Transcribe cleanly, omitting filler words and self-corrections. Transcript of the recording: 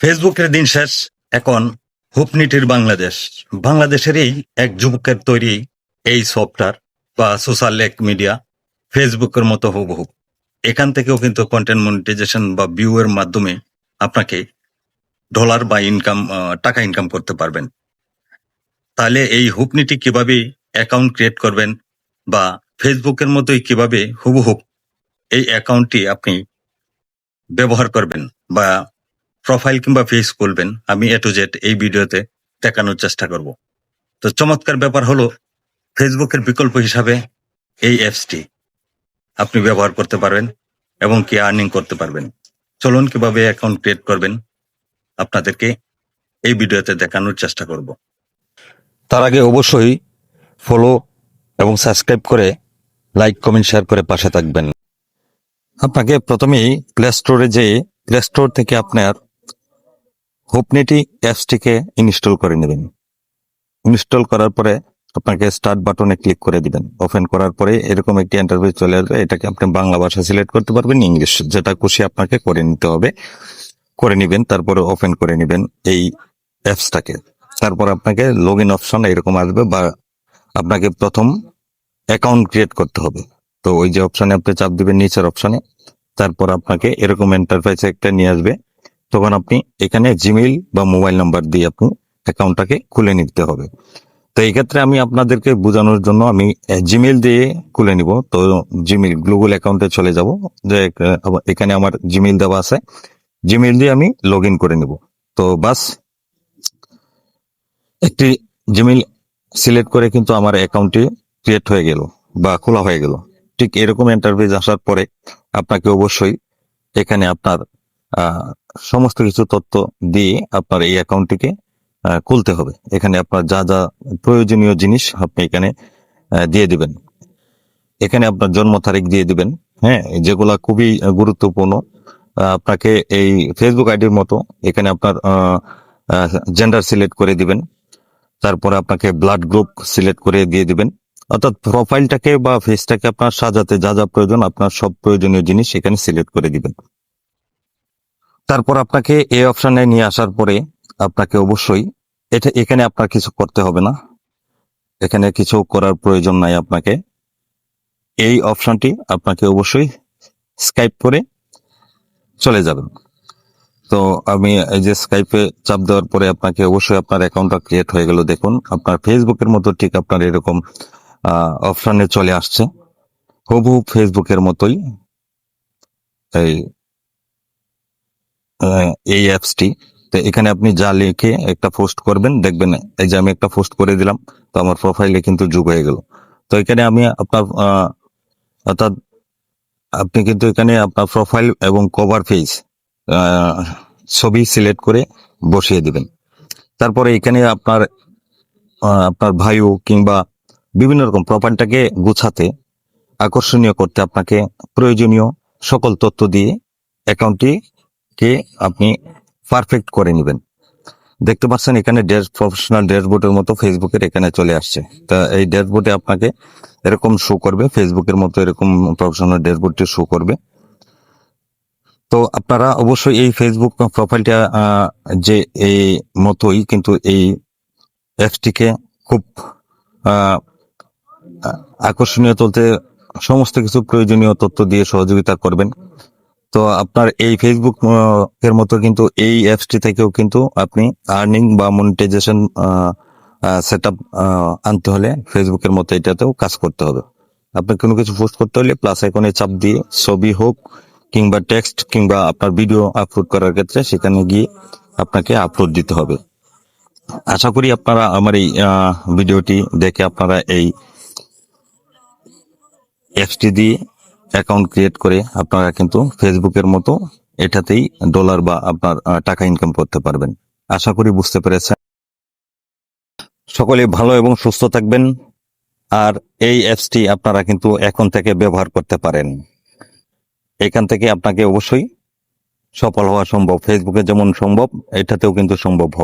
ফেসবুকের দিন শেষ, এখন হুপনিটির বাংলাদেশ। বাংলাদেশেরই এক যুবকের তৈরি এই সফটওয়্যার বা সোশ্যাল এক মিডিয়া ফেসবুকের মতো হুবহু। এখান থেকেও কিন্তু কন্টেন্ট মনিটাইজেশন বা ভিউ এর মাধ্যমে আপনাকে ডলার বা টাকা ইনকাম করতে পারবেন। তাহলে এই হুপনিটি কিভাবে অ্যাকাউন্ট ক্রিয়েট করবেন বা ফেসবুকের মতোই কিভাবে হুবহু এই অ্যাকাউন্টটি আপনি ব্যবহার করবেন বা প্রোফাইল কিংবা পেজ খুলবেন, আমি A to Z এই ভিডিওতে দেখানোর চেষ্টা করব। তো চমৎকার ব্যাপার হলো, ফেসবুকের বিকল্প হিসাবে এই অ্যাপসটি আপনি ব্যবহার করতে পারবেন এবং কি আর্নিং করতে পারবেন। চলুন কিভাবে অ্যাকাউন্ট ক্রিয়েট করবেন আপনাদেরকে এই ভিডিওতে দেখানোর চেষ্টা করব। তার আগে অবশ্যই ফলো এবং সাবস্ক্রাইব করে লাইক কমেন্ট শেয়ার করে পাশে থাকবেন। আপনাকে প্রথমেই প্লে স্টোর থেকে আপনার হুপনিটি অ্যাপসটিকে ইনস্টল করে নেবেন। ইনস্টল করার পরে আপনাকে স্টার্ট বাটনে ক্লিক করে দিবেন। ওপেন করার পরে এরকম একটি ইন্টারফেস চলে আসবে। এটাকে আপনি বাংলা ভাষা সিলেক্ট করতে পারবেন, ইংলিশ, যেটা খুশি আপনাকে করে নিতে হবে, করে নিবেন। তারপরে ওপেন করে নিবেন এই অ্যাপসটাকে। তারপর আপনাকে লগ ইন অপশন এরকম আসবে, বা আপনাকে প্রথম অ্যাকাউন্ট ক্রিয়েট করতে হবে। তো ওই যে অপশনে আপনি চাপ দিবেন, নিচের অপশনে। তারপর আপনাকে এরকম ইন্টারফেস একটা নিয়ে আসবে। তখন আপনি এখানে জিমেইল বা মোবাইল নাম্বার দিয়ে আপনি অ্যাকাউন্টটাকে খুলে নিতে হবে। তো এই ক্ষেত্রে আমি আপনাদেরকে বোঝানোর জন্য আমি জিমেইল দিয়ে খুলে নিব। তো জিমেইল গুগল অ্যাকাউন্টে চলে যাব, যে এখানে আমার জিমেইল দেওয়া আছে, জিমেইল দিয়ে আমি লগ ইন করে নিব। তো বাস, একটি জিমেইল সিলেক্ট করে কিন্তু আমার অ্যাকাউন্টটি ক্রিয়েট হয়ে গেল বা খোলা হয়ে গেল। ঠিক এরকম ইন্টারফেস আসার পরে আপনাকে অবশ্যই এখানে আপনার সমস্ত কিছু তথ্য দিয়ে আপনার এই অ্যাকাউন্টটিকে খুলতে হবে। এখানে আপনার যা যা প্রয়োজনীয় জিনিস আপনি এখানে দিয়ে দিবেন। এখানে আপনার জন্ম তারিখ দিয়ে দিবেন, হ্যাঁ, যেগুলা খুবই গুরুত্বপূর্ণ। আপনাকে এই ফেসবুক আইডির মতো এখানে আপনার জেন্ডার সিলেক্ট করে দিবেন। তারপরে আপনাকে ব্লাড গ্রুপ সিলেক্ট করে দিয়ে দিবেন। অর্থাৎ প্রোফাইলটাকে বা ফেসটাকে আপনার সাজাতে যা যা প্রয়োজন, আপনার সব প্রয়োজনীয় জিনিস এখানে সিলেক্ট করে দিবেন। তারপর আপনাকে এই অপশনে নিয়ে আসার পরে আপনাকে অবশ্যই এখানে আপনার কিছু করতে হবে না, এখানে কিছু করার প্রয়োজন নাই আপনাকে। এই অপশনটি আপনাকে অবশ্যই স্কাইপ করে চলে যাবেন। তো আমি এই যে স্কাইপে চাপ দেওয়ার পরে আপনাকে অবশ্যই আপনার অ্যাকাউন্টটা ক্রিয়েট হয়ে গেল। দেখুন, আপনার ফেসবুকের মতো ঠিক আপনার এরকম অপশনে চলে আসছে, হুবহু ফেসবুকের মতোই এই অ্যাপসটি। তো এখানে আপনি যা লিখে একটা পোস্ট করবেন, দেখবেন এই যে আমি একটা পোস্ট করে দিলাম, তো আমার প্রোফাইলে কিন্তু যোগ হয়ে গেল। তো এখানে আমি আপনার অর্থাৎ আপনি কিন্তু এখানে আপনার প্রোফাইল এবং কভার পেজ ছবি সিলেক্ট করে বসিয়ে দিবেন। তারপরে এখানে আপনার আপনার বায়ো কিংবা বিভিন্ন রকম প্রোফাইলটাকে গুছাতে, আকর্ষণীয় করতে আপনাকে প্রয়োজনীয় সকল তথ্য দিয়ে অ্যাকাউন্টটিকে আপনি পারফেক্ট করে নেবেন। দেখতে পাচ্ছেন এখানে প্রফেশনাল ড্যাশবোর্ডের মতো ফেসবুকের এখানে চলে আসছে। তা এই ড্যাশবোর্ডে আপনাকে এরকম শো করবে, ফেসবুকের মতো এরকম প্রফেশনাল ড্যাশবোর্ডটি শো করবে। তো আপনারা অবশ্যই এই ফেসবুক প্রোফাইলটা যে এই মতোই কিন্তু এই অ্যাপসটিকে খুব আকর্ষণীয় তুলতে সমস্ত কিছু প্রয়োজনীয় তথ্য দিয়ে সহযোগিতা করবেন। তো আপনার এই ফেসবুক এর মতো কিন্তু এই অ্যাপসটি থেকেও কিন্তু আপনি আর্নিং বা মনিটাইজেশন সেটআপ আনতে হলে ফেসবুকের মতো এটাতেও কাজ করতে হবে। আপনার কোনো কিছু পোস্ট করতে হলে প্লাস আইকনে চাপ দিয়ে ছবি হোক কিংবা টেক্সট কিংবা আপনার ভিডিও আপলোড করার ক্ষেত্রে সেখানে গিয়ে আপনাকে আপলোড দিতে হবে। আশা করি আপনারা আমার এই ভিডিওটি দেখে আপনারা এই অ্যাপসটি দিয়ে অ্যাকাউন্ট ক্রিয়েট করে আপনারা কিন্তু ফেসবুকের মতো এটাতেই ডলার বা আপনার টাকা ইনকাম করতে পারবেন। আশা করি বুঝতে পেরেছেন। সকলে ভালো এবং সুস্থ থাকবেন। আর এই অ্যাপসটি আপনারা কিন্তু এখন থেকে ব্যবহার করতে পারেন। এখান থেকে আপনাকে অবশ্যই সফল হওয়া সম্ভব। ফেসবুকে যেমন সম্ভব, এটাতেও কিন্তু সম্ভব হবে।